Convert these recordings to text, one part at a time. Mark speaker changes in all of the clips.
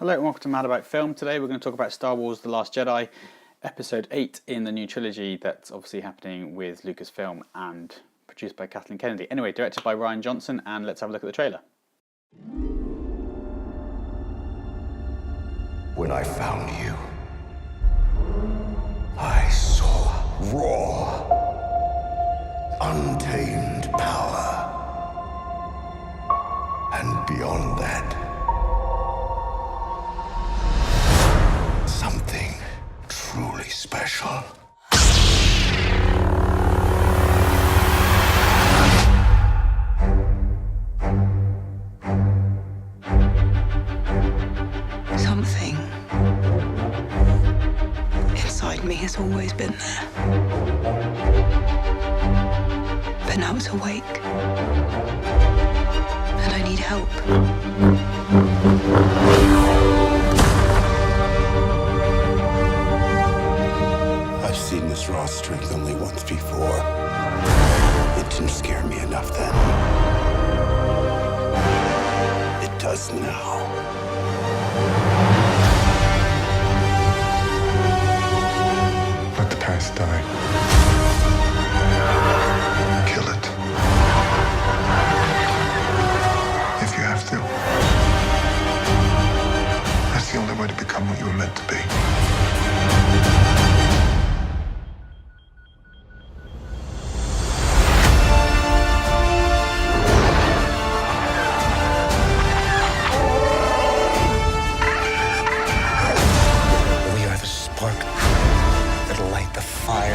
Speaker 1: Hello and welcome to Mad About Film. Today we're going to talk about Star Wars The Last Jedi, Episode 8 in the new trilogy that's obviously happening with Lucasfilm and produced by Kathleen Kennedy. Anyway, directed by Rian Johnson, and let's have a look at the trailer.
Speaker 2: When I found you, I saw raw, untamed power. And beyond that, something truly special.
Speaker 3: Something inside me has always been there. But now it's awake. And I need help.
Speaker 2: I've seen this raw strength only once before. It didn't scare me enough then. It does now. Let the past die. Kill it. If you have to. That's the only way to become what you were meant to be. We are the spark that'll light the fire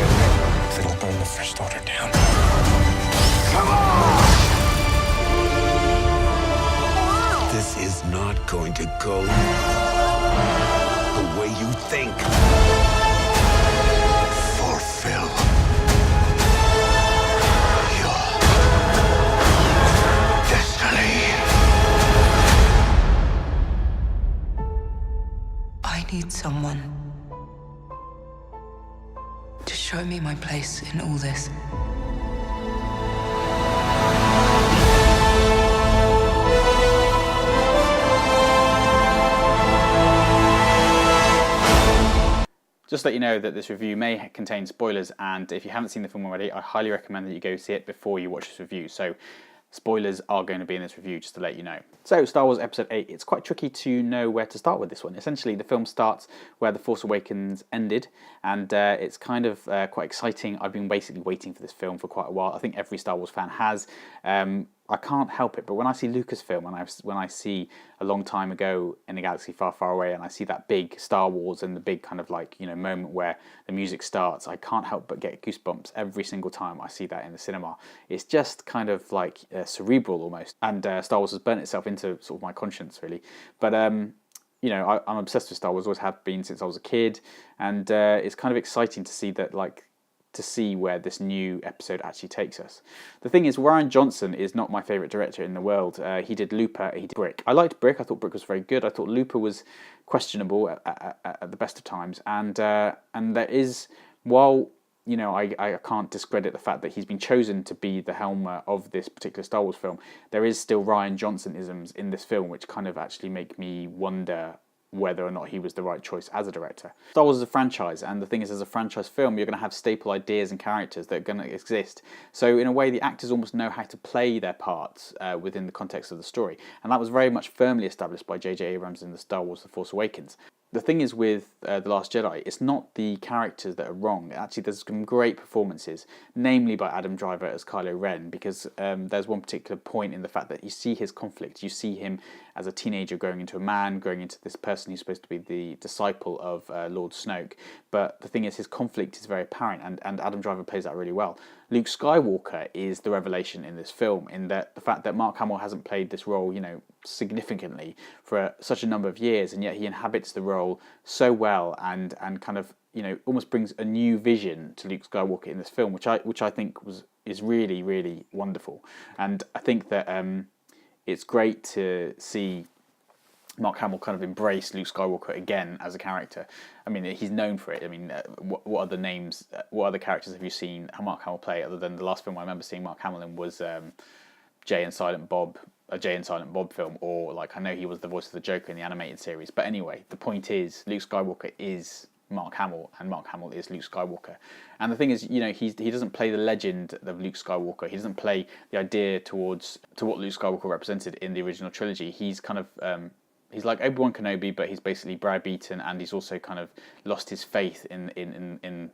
Speaker 2: that'll burn the First Order down. Come on! This is not going to go the way you think. Fulfill your destiny.
Speaker 3: I need someone to show me my place in all this.
Speaker 1: Just to let you know that this review may contain spoilers, and if you haven't seen the film already, I highly recommend that you go see it before you watch this review. So spoilers are going to be in this review, just to let you know. So, Star Wars Episode 8, it's quite tricky to know where to start with this one. Essentially, the film starts where The Force Awakens ended, and it's kind of quite exciting. I've been basically waiting for this film for quite a while. I think every Star Wars fan has. I can't help it, but when I see Lucasfilm, when I see a long time ago in a galaxy far, far away, and I see that big Star Wars and the big kind of like, moment where the music starts, I can't help but get goosebumps every single time I see that in the cinema. It's just kind of like cerebral almost, and Star Wars has burnt itself into sort of my conscience, really. But I'm obsessed with Star Wars, always have been since I was a kid, and it's kind of exciting to see that, to see where this new episode actually takes us. The thing is, Rian Johnson is not my favourite director in the world. He did Looper, he did Brick. I liked Brick, I thought Brick was very good. I thought Looper was questionable at the best of times. And there is, while I can't discredit the fact that he's been chosen to be the helm of this particular Star Wars film, there is still Rian Johnson-isms in this film which kind of actually make me wonder whether or not he was the right choice as a director. Star Wars is a franchise, and the thing is, as a franchise film, you're going to have staple ideas and characters that are going to exist. So in a way, the actors almost know how to play their parts within the context of the story, and that was very much firmly established by J.J. Abrams in the Star Wars The Force Awakens. The thing is with The Last Jedi, it's not the characters that are wrong. Actually, there's some great performances, namely by Adam Driver as Kylo Ren, because there's one particular point in the fact that you see his conflict. You see him as a teenager growing into a man, growing into this person who's supposed to be the disciple of Lord Snoke. But the thing is, his conflict is very apparent, and Adam Driver plays that really well. Luke Skywalker is the revelation in this film, in that the fact that Mark Hamill hasn't played this role, significantly for such a number of years, and yet he inhabits the role so well and kind of almost brings a new vision to Luke Skywalker in this film, which I think is really, really wonderful. And I think that it's great to see Mark Hamill kind of embraced Luke Skywalker again as a character. I mean, he's known for it. I mean, what other characters have you seen Mark Hamill play other than the last film I remember seeing Mark Hamill in was Jay and Silent Bob, a Jay and Silent Bob film, or like I know he was the voice of the Joker in the animated series. But anyway, the point is Luke Skywalker is Mark Hamill, and Mark Hamill is Luke Skywalker. And the thing is, you know, he doesn't play the legend of Luke Skywalker. He doesn't play the idea to what Luke Skywalker represented in the original trilogy. He's kind of he's like Obi-Wan Kenobi, but he's basically browbeaten, and he's also kind of lost his faith in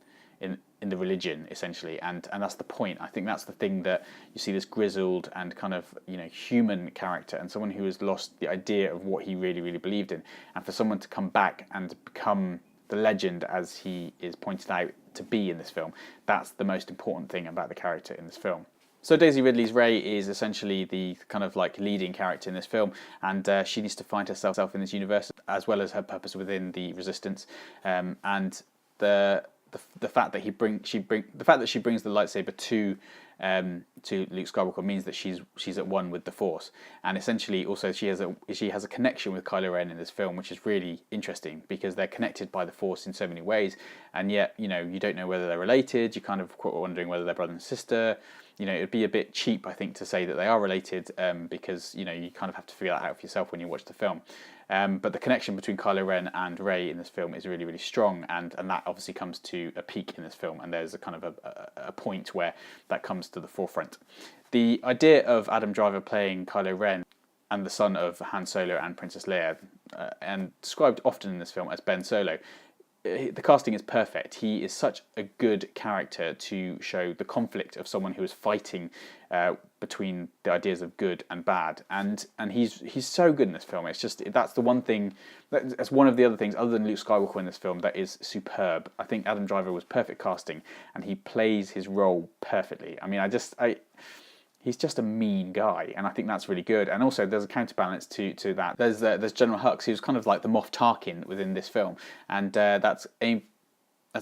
Speaker 1: the religion, essentially, and that's the point. I think that's the thing, that you see this grizzled and kind of, you know, human character, and someone who has lost the idea of what he really, really believed in, and for someone to come back and become the legend as he is pointed out to be in this film, that's the most important thing about the character in this film. So Daisy Ridley's Rey is essentially the kind of like leading character in this film, and she needs to find herself in this universe as well as her purpose within the Resistance, and the fact that she brings the lightsaber to Luke Skywalker means that she's at one with the Force, and essentially also she has a connection with Kylo Ren in this film, which is really interesting because they're connected by the Force in so many ways, and yet, you know, you don't know whether they're related. You're kind of wondering whether they're brother and sister. You know, it'd be a bit cheap, I think, to say that they are related, because, you know, you kind of have to figure that out for yourself when you watch the film. But the connection between Kylo Ren and Rey in this film is really, really strong, and that obviously comes to a peak in this film, and there's a kind of a point where that comes to the forefront. The idea of Adam Driver playing Kylo Ren and the son of Han Solo and Princess Leia, and described often in this film as Ben Solo, the casting is perfect. He is such a good character to show the conflict of someone who is fighting between the ideas of good and bad, and he's so good in this film. It's just, that's the one thing, that's one of the other things other than Luke Skywalker in this film that is superb. I think Adam Driver was perfect casting, and he plays his role perfectly. I mean, he's just a mean guy, and I think that's really good. And also, there's a counterbalance to that. There's General Hux, who's kind of like the Moff Tarkin within this film, and that's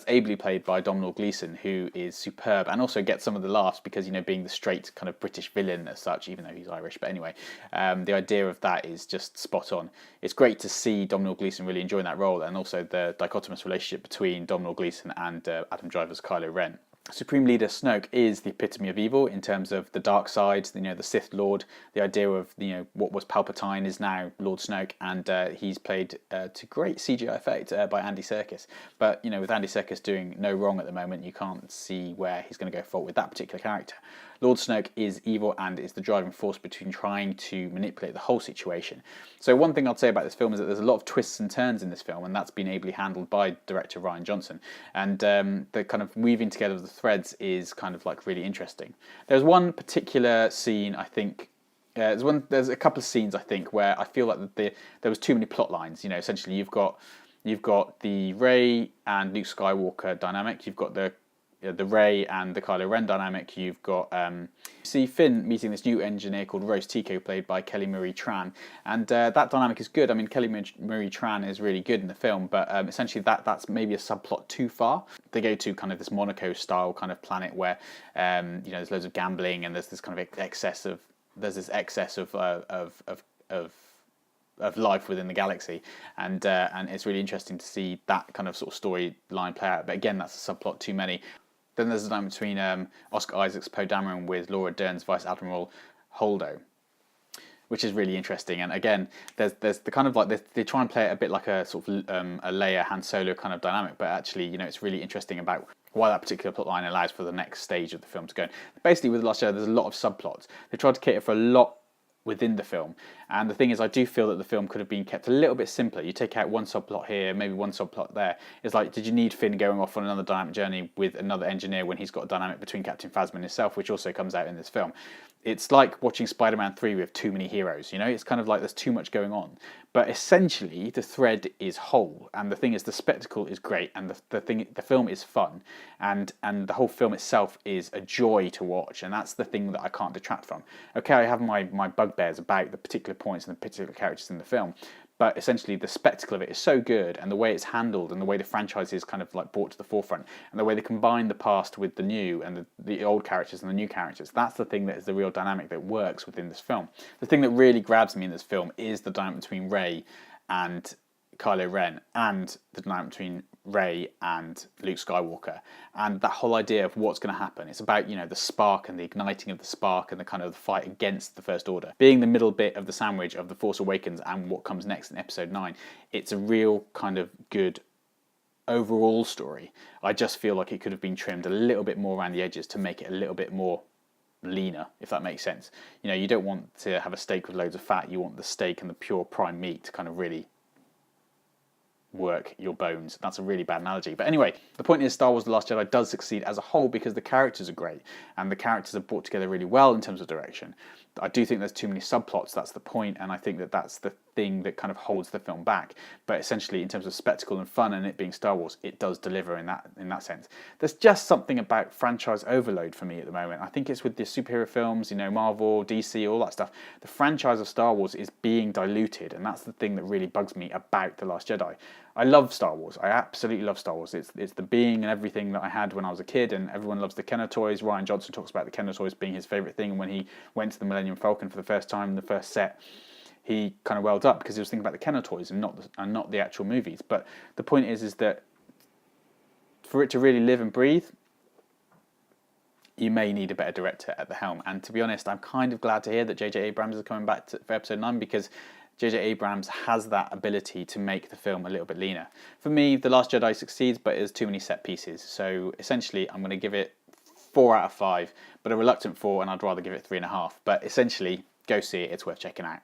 Speaker 1: ably played by Domhnall Gleeson, who is superb, and also gets some of the laughs because, you know, being the straight kind of British villain as such, even though he's Irish. But anyway, the idea of that is just spot on. It's great to see Domhnall Gleeson really enjoying that role, and also the dichotomous relationship between Domhnall Gleeson and Adam Driver's Kylo Ren. Supreme Leader Snoke is the epitome of evil in terms of the dark side, you know, the Sith Lord. The idea of, you know, what was Palpatine is now Lord Snoke, and he's played to great CGI effect by Andy Serkis. But, you know, with Andy Serkis doing no wrong at the moment, you can't see where he's going to go fault with that particular character. Lord Snoke is evil and is the driving force between trying to manipulate the whole situation. So one thing I'd say about this film is that there's a lot of twists and turns in this film, and that's been ably handled by director Rian Johnson. And the kind of weaving together of the threads is kind of like really interesting. There's one particular scene, I think, there's a couple of scenes, I think, where I feel like there was too many plot lines. You know, essentially you've got the Rey and Luke Skywalker dynamic. You've got the Rey and the Kylo Ren dynamic. You've got see Finn meeting this new engineer called Rose Tico, played by Kelly Marie Tran, and that dynamic is good. I mean, Kelly Marie Tran is really good in the film, but essentially that's maybe a subplot too far. They go to kind of this Monaco style kind of planet where you know, there's loads of gambling, and there's this kind of excess of life within the galaxy, and it's really interesting to see that kind of sort of storyline play out. But again, that's a subplot too many. Then there's a dynamic between Oscar Isaac's Poe Dameron with Laura Dern's Vice Admiral Holdo, which is really interesting. And again, there's the kind of like they try and play it a bit like a sort of a Leia Han Solo kind of dynamic, but actually, you know, it's really interesting about why that particular plotline allows for the next stage of the film to go. Basically, with Last Jedi, there's a lot of subplots. They tried to cater for a lot within the film, and the thing is, I do feel that the film could have been kept a little bit simpler. You take out one subplot here, maybe one subplot there. It's like, did you need Finn going off on another dynamic journey with another engineer when he's got a dynamic between Captain Phasma and himself, which also comes out in this film? It's like watching Spider-Man 3 with too many heroes, you know? It's kind of like there's too much going on. But essentially, the thread is whole, and the thing is, the spectacle is great, and the film is fun, and the whole film itself is a joy to watch, and that's the thing that I can't detract from. Okay, I have my bugbears about the particular points and the particular characters in the film, but essentially the spectacle of it is so good, and the way it's handled, and the way the franchise is kind of like brought to the forefront, and the way they combine the past with the new, and the old characters and the new characters, that's the thing that is the real dynamic that works within this film. The thing that really grabs me in this film is the dynamic between Rey and Kylo Ren and the dynamic between Rey and Luke Skywalker, and that whole idea of what's going to happen. It's about, you know, the spark and the igniting of the spark and the kind of fight against the First Order. Being the middle bit of the sandwich of The Force Awakens and what comes next in Episode 9, it's a real kind of good overall story. I just feel like it could have been trimmed a little bit more around the edges to make it a little bit more leaner, if that makes sense. You know, you don't want to have a steak with loads of fat. You want the steak and the pure prime meat to kind of really work your bones. That's a really bad analogy. But anyway, the point is Star Wars The Last Jedi does succeed as a whole because the characters are great and the characters are brought together really well in terms of direction. I do think there's too many subplots, that's the point, and I think that that's the thing that kind of holds the film back. But essentially, in terms of spectacle and fun and it being Star Wars, it does deliver in that sense. There's just something about franchise overload for me at the moment. I think it's with the superhero films, you know, Marvel, DC, all that stuff. The franchise of Star Wars is being diluted, and that's the thing that really bugs me about The Last Jedi. I love Star Wars. I absolutely love Star Wars. It's the being and everything that I had when I was a kid, and everyone loves the Kenner toys. Rian Johnson talks about the Kenner toys being his favourite thing, and when he went to the Millennium Falcon for the first time in the first set, he kind of welled up because he was thinking about the Kenner toys and not the actual movies. But the point is that for it to really live and breathe, you may need a better director at the helm. And to be honest, I'm kind of glad to hear that J.J. Abrams is coming back for Episode 9, because J.J. Abrams has that ability to make the film a little bit leaner. For me, The Last Jedi succeeds, but there's too many set pieces. So essentially, I'm going to give it 4 out of 5, but a reluctant 4, and I'd rather give it 3.5. But essentially, go see it. It's worth checking out.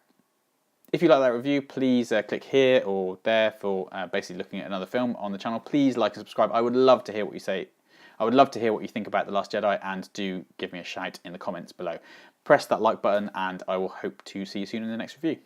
Speaker 1: If you like that review, please click here or there for basically looking at another film on the channel. Please like and subscribe. I would love to hear what you say. I would love to hear what you think about The Last Jedi, and do give me a shout in the comments below. Press that like button, and I will hope to see you soon in the next review.